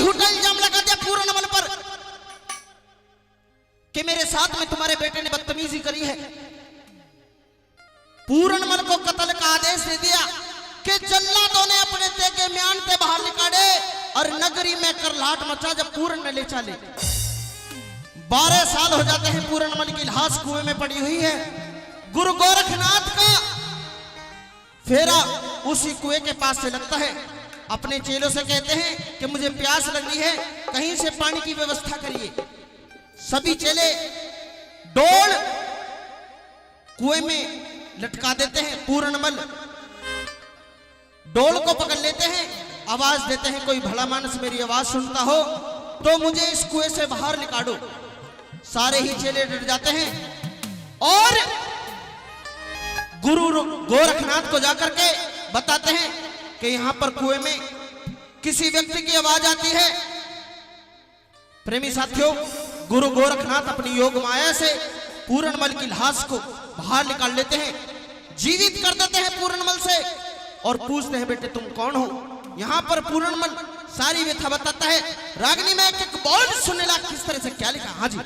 झूठा इल्जाम लगा दिया पूर्णमल पर कि मेरे साथ में तुम्हारे बेटे ने बदतमीजी करी है। पूर्णमल को कत्ल का आदेश दे दिया कि जल्लादों ने अपने तेगे म्यान से बाहर निकाले और नगरी में करलाहट मचा। जब पूर्ण ले चले 12 साल हो जाते हैं, पूर्णमल की लाश कुएं में पड़ी हुई है। गुरु गोरखनाथ का फेरा उसी कुएं के पास से लगता है। अपने चेलों से कहते हैं कि मुझे प्यास लग रही है, कहीं से पानी की व्यवस्था करिए। सभी चेले डोल कुएं में लटका देते हैं। पूर्णमल डोल को पकड़ लेते हैं, आवाज देते हैं कोई भला मानस मेरी आवाज सुनता हो तो मुझे इस कुएं से बाहर निकालो। सारे ही चेले डर जाते हैं और गुरु गोरखनाथ को जाकर के बताते हैं कि यहां पर कुएं में किसी व्यक्ति की आवाज आती है। प्रेमी साथियों, गुरु गोरखनाथ अपनी योग माया से पूर्णमल की लाश को बाहर निकाल लेते हैं, जीवित कर देते हैं पूर्णमल से और पूछते हैं बेटे तुम कौन हो। यहां पर पूर्णमल सारी व्यथा बताता है। रागनी में एक बोल सुनने लगा किस तरह से क्या लिखा। हाँ जी,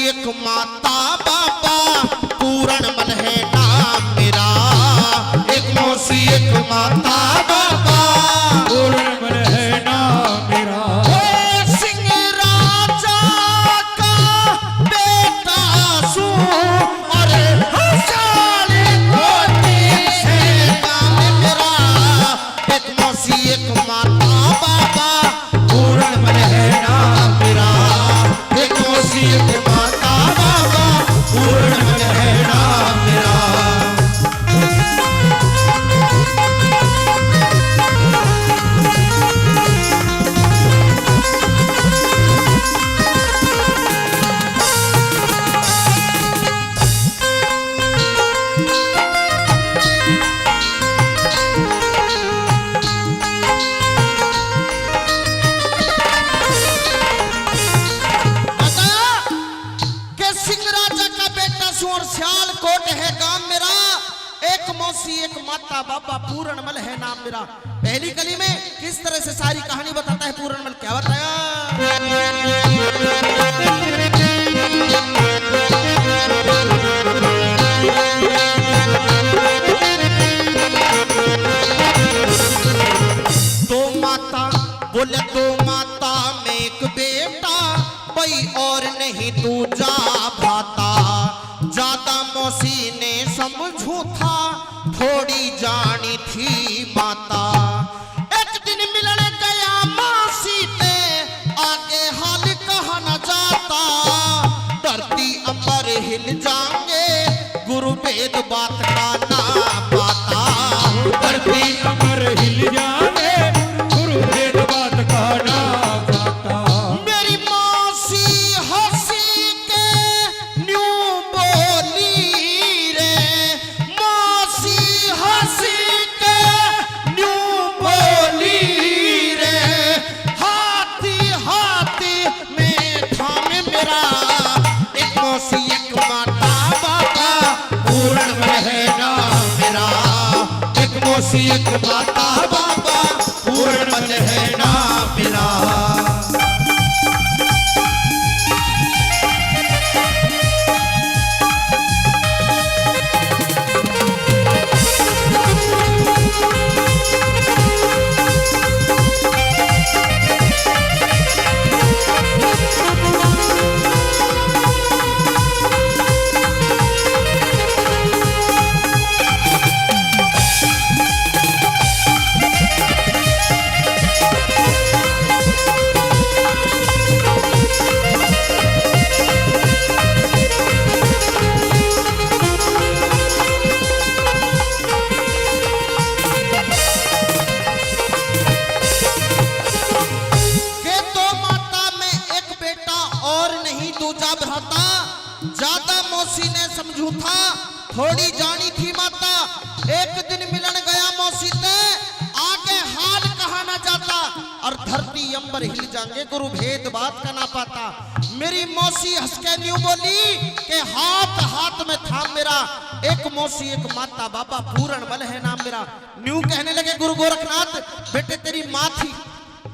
एक माता बाबा पूर्णमल है नाम मेरा। एक मौसी एक माता बाबा पूर्णमल है नाम मेरा। सिंह राजा का बेटा सू और हंसाले कोटी से नाम मेरा। एक मौसी एक माता बाबा पूर्णमल है नाम मेरा। एक मौसी एक माता बाबा पूर्णमल है नाम मेरा। एक माता बाबा पूर्णमल है नाम मेरा। पहली कली में किस तरह से सारी कहानी बताता है पूर्णमल, क्या बताया। दो माता बोले, दो माता में एक बेटा, कोई और नहीं तू जा भाता। ज्यादा मौसी ने समझू था, थोड़ी जानी थी माता। एक दिन मिलने गया मासी ते, आगे हाल कहा न जाता। धरती अंबर हिल जाएंगे, गुरु वेद बात का ना पाता। धरती अंबर हिल जाएंगे, गुरु वेद बात का ना पाता। मेरी मौसी हंसी के न्यू बोली रे, मौसी हंसी के न्यू बोली रे। हाथी हाथी में थामे मेरा। एक मौसी एक माता बाबा पूर्णमल है नाम मेरा। एक मौसी एक माता बाबा पूर्णमल है नाम मेरा। और नहीं दूजा भ्राता, ज्यादा मौसी ने समझू था, थोड़ी जानी थी माता। एक दिन मिलन गया मौसी से, आगे हाल कहा ना जाता, और धरती अंबर हिल जाएंगे गुरु भेद बात का ना पाता। मेरी मौसी हंस के न्यू बोली कि हाथ हाथ में था मेरा, एक मौसी एक माता, बाबा पूर्ण बल है नाम मेरा। न्यू कहने लगे गुरु गोरखनाथ, बेटे तेरी माँ थी,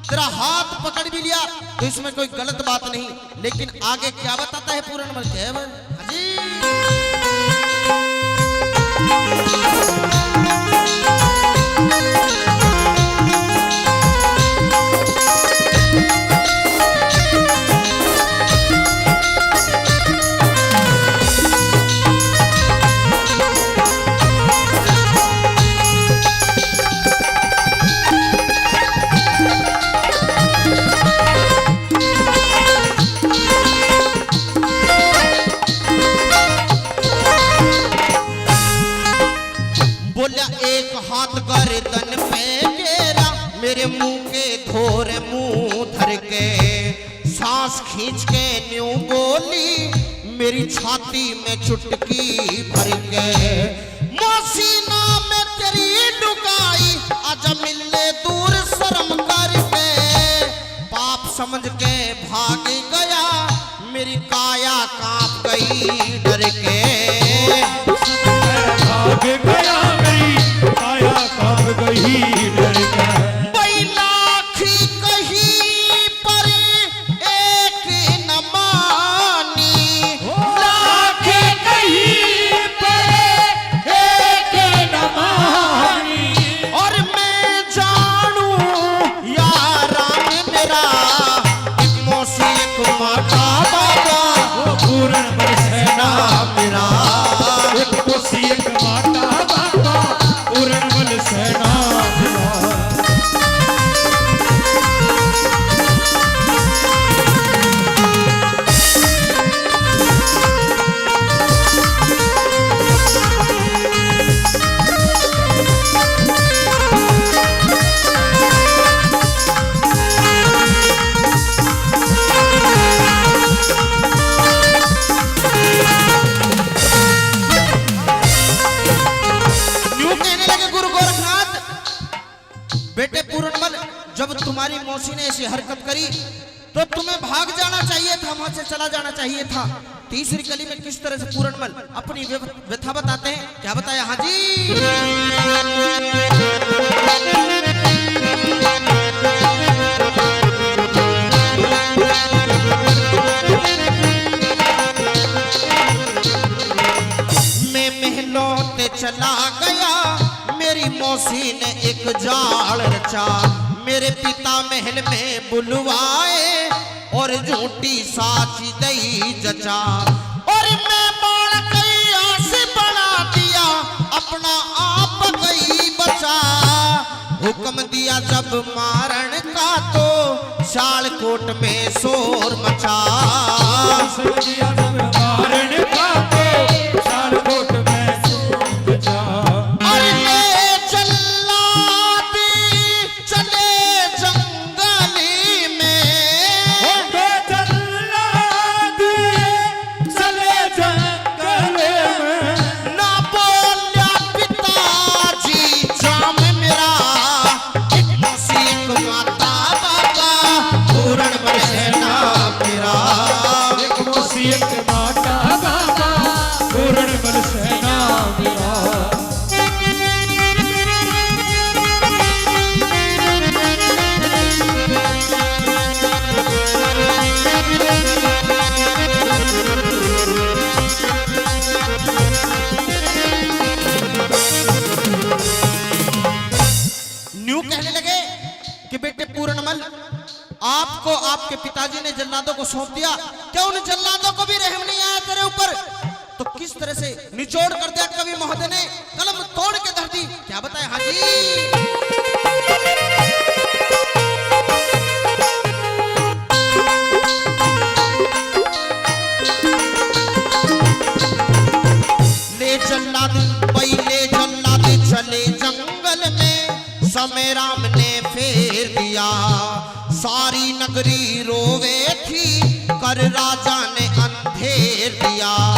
तेरा हाथ पकड़ भी लिया तो इसमें कोई गलत बात नहीं, लेकिन आगे क्या बताता है पूर्ण बल जी। एक हाथ गर्दन पे घेरा, मेरे मुंह के धोर मुंह धर के, सांस खींच के न्यू बोली, मेरी छाती में चुटकी भर के, मौसी नाम में तेरी लुगाई, आजा मिलने दूर शर्म करके, पाप समझ के भाग गया, मेरी काया कांप गई डर के, भाग गया मेरी काया कांप गई डर के। लाखी कहीं पर एक न मानी, लाखी कहीं पर एक न मानी, और मैं जानू यारा मेरा, एक मौसी एक माता बाबा, वो पूर्ण बल सेना मेरा, एक मौसी एक माता बाबा, पूर्ण बल सेना मेरा। बेटे पूर्णमल, जब तुम्हारी मौसी ने ऐसी हरकत करी तो तुम्हें भाग जाना चाहिए था, वहां से चला जाना चाहिए था। तीसरी कली में किस तरह से पूर्णमल अपनी व्यथा बताते हैं, क्या बताया? हाँ जी। मैं महलों ते चला गया, मेरी मौसी ने एक जाल रचा, मेरे पिता महल में बुलवाए और झूठी साची दई जचा, और मैं बाण गई आस बना दिया, अपना आप गई बचा, हुक्म दिया जब मारण का तो शालकोट में शोर मचा, दिया जब मारण का तो शालकोट में शोर मचा। आपको आपके पिताजी ने जल्लादों को सौंप दिया, क्या उन जल्लादों को भी रहम नहीं आया तेरे ऊपर? तो किस तरह से निचोड़ कर दिया कवि महोदय ने, कलम तोड़ के धर दी, क्या बताए? हाँ जी। पहले जल्लाद चले जंगल में, समय राम ने फेर दिया, सारी नगरी रोवे थी पर राजा ने अंधेर दिया।